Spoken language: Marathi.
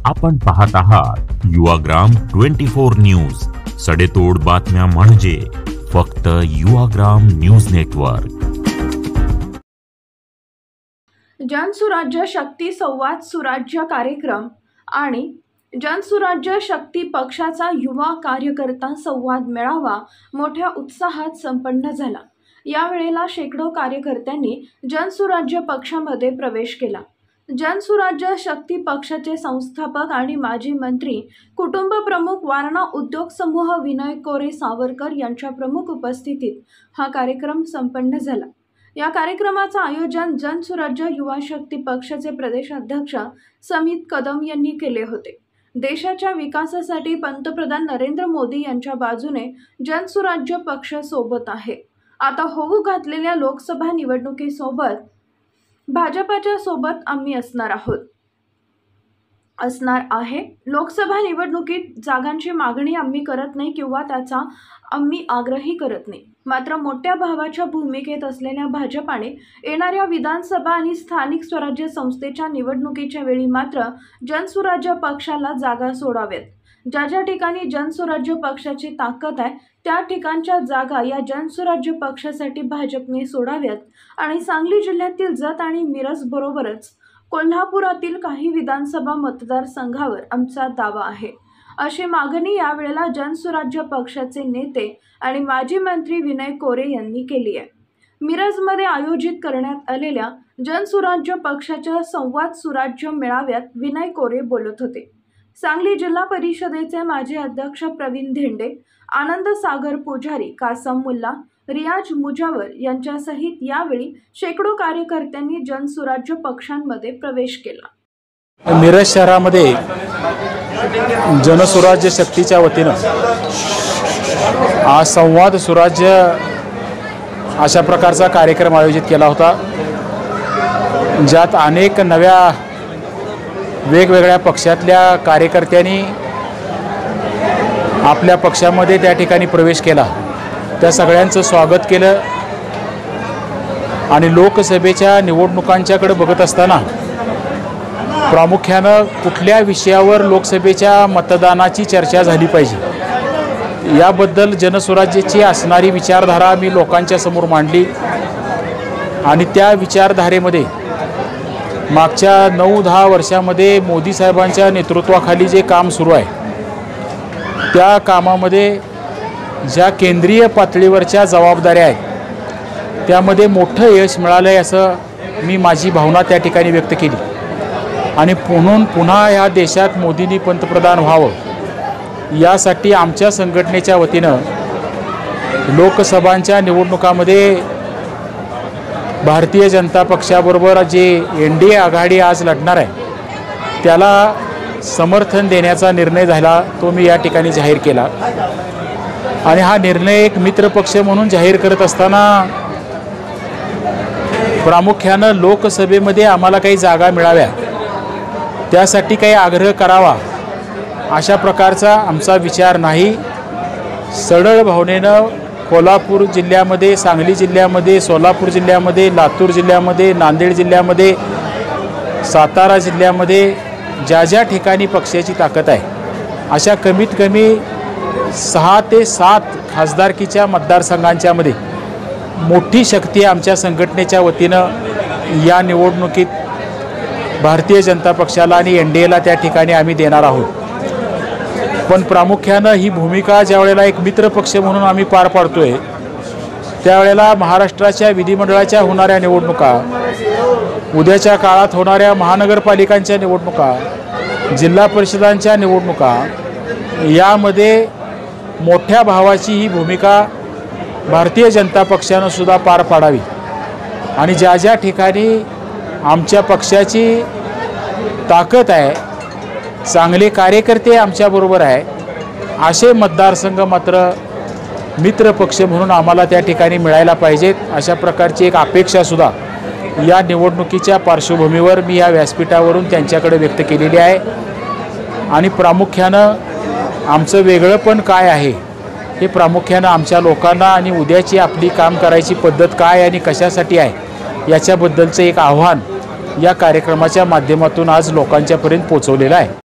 आपण पाहत आहात युवाग्राम 24 न्यूज, सडेतोड बातम्या म्हणजे फक्त युवाग्राम न्यूज नेटवर्क। जनसुराज्य शक्ती संवाद सुराज्य कार्यक्रम आणि जनसुराज्य शक्ती पक्षाचा युवा कार्यकर्ता संवाद मेळावा मोठ्या उत्साहात संपन्न झाला। या वेळेला शेकडो कार्यकर्त्यांनी जनसुराज्य पक्षामध्ये प्रवेश केला। जनसुराज्य शक्ती पक्षाचे संस्थापक आणि माजी मंत्री कुटुंब प्रमुख वारणा उद्योग समूह विनय कोरे सावरकर यांच्या प्रमुख उपस्थितीत हा कार्यक्रम संपन्न झाला। या कार्यक्रमाचे आयोजन जनसुराज्य युवा शक्ती पक्षाचे प्रदेश अध्यक्ष समित कदम यांनी केले होते। देशाच्या विकासासाठी पंतप्रधान नरेंद्र मोदी यांच्या बाजूने जनसुराज्य पक्ष सोबत आहे। आता होऊ घातलेल्या लोकसभा निवडणुकीसोबत भाजपच्या सोबत आम्ही असणार आहे। लोकसभा निवडणुकीत जागांची मागणी आम्ही करत नाही किंवा त्याचा आम्ही आग्रही करत नाही। मात्र मोठ्या भावाच्या भूमिकेत असलेल्या भाजपाने येणाऱ्या विधानसभा आणि स्थानिक स्वराज्य संस्थेच्या निवडणुकीच्या वेळी मात्र जनसुराज्य पक्षाला जागा सोडाव्यात। ज्या ठिकाणी जनसुराज्य पक्षाची ताकद आहे त्या ठिकाणच्या जागा या जनसुराज्य पक्षासाठी भाजपने सोडाव्यात आणि सांगली जिल्ह्यातील जत आणि मिरज बरोबरच कोल्हापुरातील काही विधानसभा मतदारसंघावर आमचा दावा आहे, अशी मागणी यावेळेला जनसुराज्य पक्षाचे नेते आणि माजी मंत्री विनय कोरे यांनी केली आहे। मिरजमध्ये आयोजित करण्यात आलेल्या जनसुराज्य पक्षाच्या संवाद सुराज्य मेळाव्यात विनय कोरे बोलत होते। सांगली जिल्हा परिषदेचे माजी अध्यक्ष प्रवीण धेंडे, आनंद सागर पुजारी, कासम मुल्ला, रियाज मुजावर यांच्यासहित यावेळी शेकडो कार्यकर्त्यांनी जनसुराज्य पक्षांमध्ये प्रवेश केला। मिरज शहरामध्ये जनसुराज्य शक्तीच्या वतीनं आज संवाद सुराज्य अशा प्रकारचा कार्यक्रम आयोजित केला होता, ज्यात अनेक नव्या वेगवेगळ्या पक्षातल्या कार्यकर्त्यांनी आपल्या पक्षामध्ये त्या ठिकाणी प्रवेश केला। त्या सगळ्यांचं स्वागत केलं आणि लोकसभेच्या निवडणुकांच्याकडे बघत असताना प्रामुख्यानं कुठल्या विषयावर लोकसभेच्या मतदानाची चर्चा झाली पाहिजे याबद्दल जनसुराज्याची असणारी विचारधारा मी लोकांच्या समोर मांडली आणि त्या विचारधारेमध्ये मागच्या 9-10 वर्षामध्ये मोदी साहेबांच्या नेतृत्वाखाली जे काम सुरू आहे त्या कामामध्ये ज्या केंद्रीय पातळीवरच्या जबाबदाऱ्या आहेत त्यामध्ये मोठं यश मिळालं आहे असं मी माझी भावना त्या ठिकाणी व्यक्त केली आणि पुन्हा या देशात मोदींनी पंतप्रधान व्हावं यासाठी आमच्या संघटनेच्या वतीनं लोकसभांच्या निवडणुकामध्ये भारतीय जनता पक्षाबरोबर जे NDA आघाडी आज लढणार आहे त्याला समर्थन देण्याचा निर्णय झाला, तो मी या ठिकाणी जाहीर केला आणि हा निर्णय एक मित्रपक्ष म्हणून जाहीर करत असताना प्रामुख्यानं लोकसभेमध्ये आम्हाला काही जागा मिळाव्या त्यासाठी काही आग्रह करावा अशा प्रकारचा आमचा विचार नाही। सरळ भावनेनं कोल्हापूर जिल्ह्यामध्ये, सांगली जिल्ह्यामध्ये, सोलापूर जिल्ह्यामध्ये, लातूर जिल्ह्यामध्ये, नांदेड जिल्ह्यामध्ये, सातारा जिल्ह्यामध्ये ज्या ठिकाणी पक्षाची ताकद आहे अशा कमीत कमी 6 ते 7 खासदारकीच्या मतदारसंघांच्यामध्ये मोठी शक्ती आमच्या संघटनेच्या वतीनं या निवडणुकीत भारतीय जनता पक्षाला आणि NDAला त्या ठिकाणी आम्ही देणार आहोत। पण प्रामुख्यानं ही भूमिका ज्या वेळेला एक मित्रपक्ष म्हणून आम्ही पार पाडतोय त्यावेळेला महाराष्ट्राच्या विधिमंडळाच्या होणाऱ्या निवडणुका, उद्याच्या काळात होणाऱ्या महानगरपालिकांच्या निवडणुका, जिल्हा परिषदांच्या निवडणुका यामध्ये मोठ्या भावाची ही भूमिका भारतीय जनता पक्षानं सुद्धा पार पाडावी आणि ज्या ठिकाणी आमच्या पक्षाची ताकद आहे, चांगले कार्यकर्ते आमच्याबरोबर आहे असे मतदारसंघ मात्र मित्रपक्ष म्हणून आम्हाला त्या ठिकाणी मिळायला पाहिजेत अशा प्रकारची एक अपेक्षासुद्धा या निवडणुकीच्या पार्श्वभूमीवर मी या व्यासपीठावरून त्यांच्याकडे व्यक्त केलेली आहे आणि प्रामुख्यानं आमचं वेगळंपण काय आहे हे प्रामुख्यानं आमच्या लोकांना आणि उद्याची आपली काम करायची पद्धत काय आणि कशासाठी आहे याच्याबद्दलचं एक आव्हान या कार्यक्रमाच्या माध्यमातून आज लोकांच्यापर्यंत पोहोचवलेलं आहे।